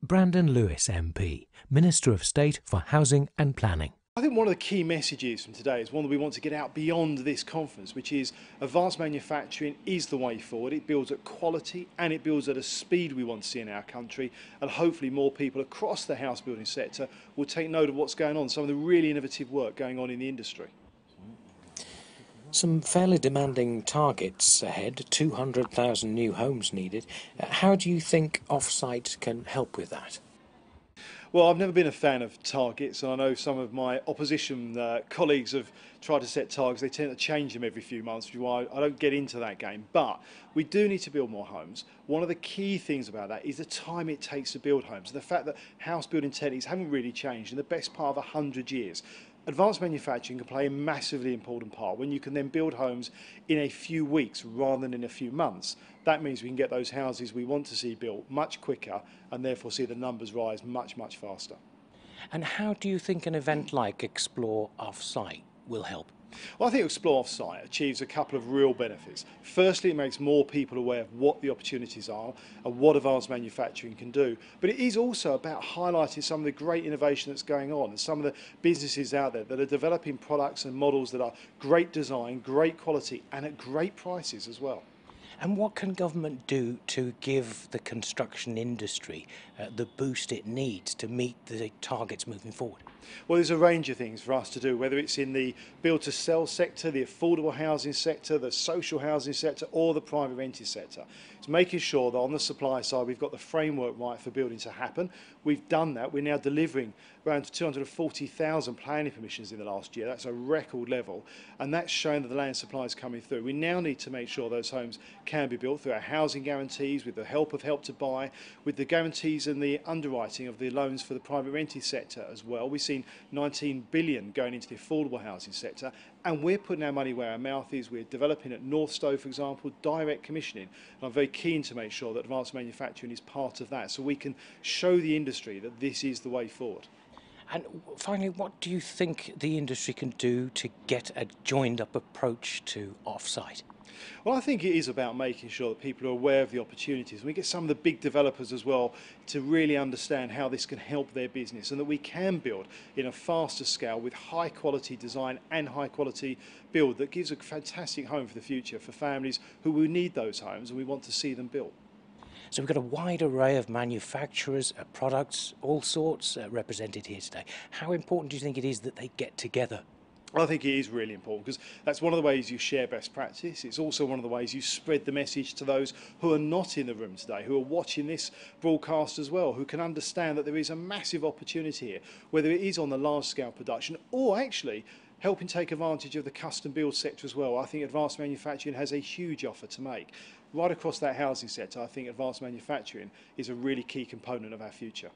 Brandon Lewis MP, Minister of State for Housing and Planning. I think one of the key messages from today is one that we want to get out beyond this conference, which is advanced manufacturing is the way forward. It builds at quality and it builds at a speed we want to see in our country, and hopefully more people across the house building sector will take note of what's going on, some of the really innovative work going on in the industry. Some fairly demanding targets ahead, 200,000 new homes needed. How do you think Offsite can help with that? Well, I've never been a fan of targets, and I know some of my opposition colleagues have tried to set targets. They tend to change them every few months, which is why I don't get into that game. But we do need to build more homes. One of the key things about that is the time it takes to build homes, and the fact that house building techniques haven't really changed in the best part of 100 years. Advanced manufacturing can play a massively important part when you can then build homes in a few weeks rather than in a few months. That means we can get those houses we want to see built much quicker and therefore see the numbers rise much, much faster. And how do you think an event like Explore Offsite will help? Well, I think Explore Offsite achieves a couple of real benefits. Firstly, it makes more people aware of what the opportunities are and what advanced manufacturing can do. But it is also about highlighting some of the great innovation that's going on and some of the businesses out there that are developing products and models that are great design, great quality and at great prices as well. And what can government do to give the construction industry the boost it needs to meet the targets moving forward? Well, there's a range of things for us to do, whether it's in the build-to-sell sector, the affordable housing sector, the social housing sector, or the private rented sector. It's making sure that on the supply side we've got the framework right for building to happen. We've done that. We're now delivering around 240,000 planning permissions in the last year. That's a record level, and that's showing that the land supply is coming through. We now need to make sure those homes can be built through our housing guarantees, with the help of Help to Buy, with the guarantees and the underwriting of the loans for the private rented sector as well. We've seen 19 billion going into the affordable housing sector, and we're putting our money where our mouth is. We're developing at Northstowe, for example, direct commissioning, and I'm very keen to make sure that advanced manufacturing is part of that, so we can show the industry that this is the way forward. And finally, what do you think the industry can do to get a joined-up approach to Offsite? Well, I think it is about making sure that people are aware of the opportunities. And we get some of the big developers as well to really understand how this can help their business, and that we can build in a faster scale with high quality design and high quality build that gives a fantastic home for the future for families who will need those homes, and we want to see them built. So we've got a wide array of manufacturers, products, all sorts represented here today. How important do you think it is that they get together? I think it is really important, because that's one of the ways you share best practice. It's also one of the ways you spread the message to those who are not in the room today, who are watching this broadcast as well, who can understand that there is a massive opportunity here, whether it is on the large scale production or actually helping take advantage of the custom build sector as well. I think advanced manufacturing has a huge offer to make. Right across that housing sector, I think advanced manufacturing is a really key component of our future.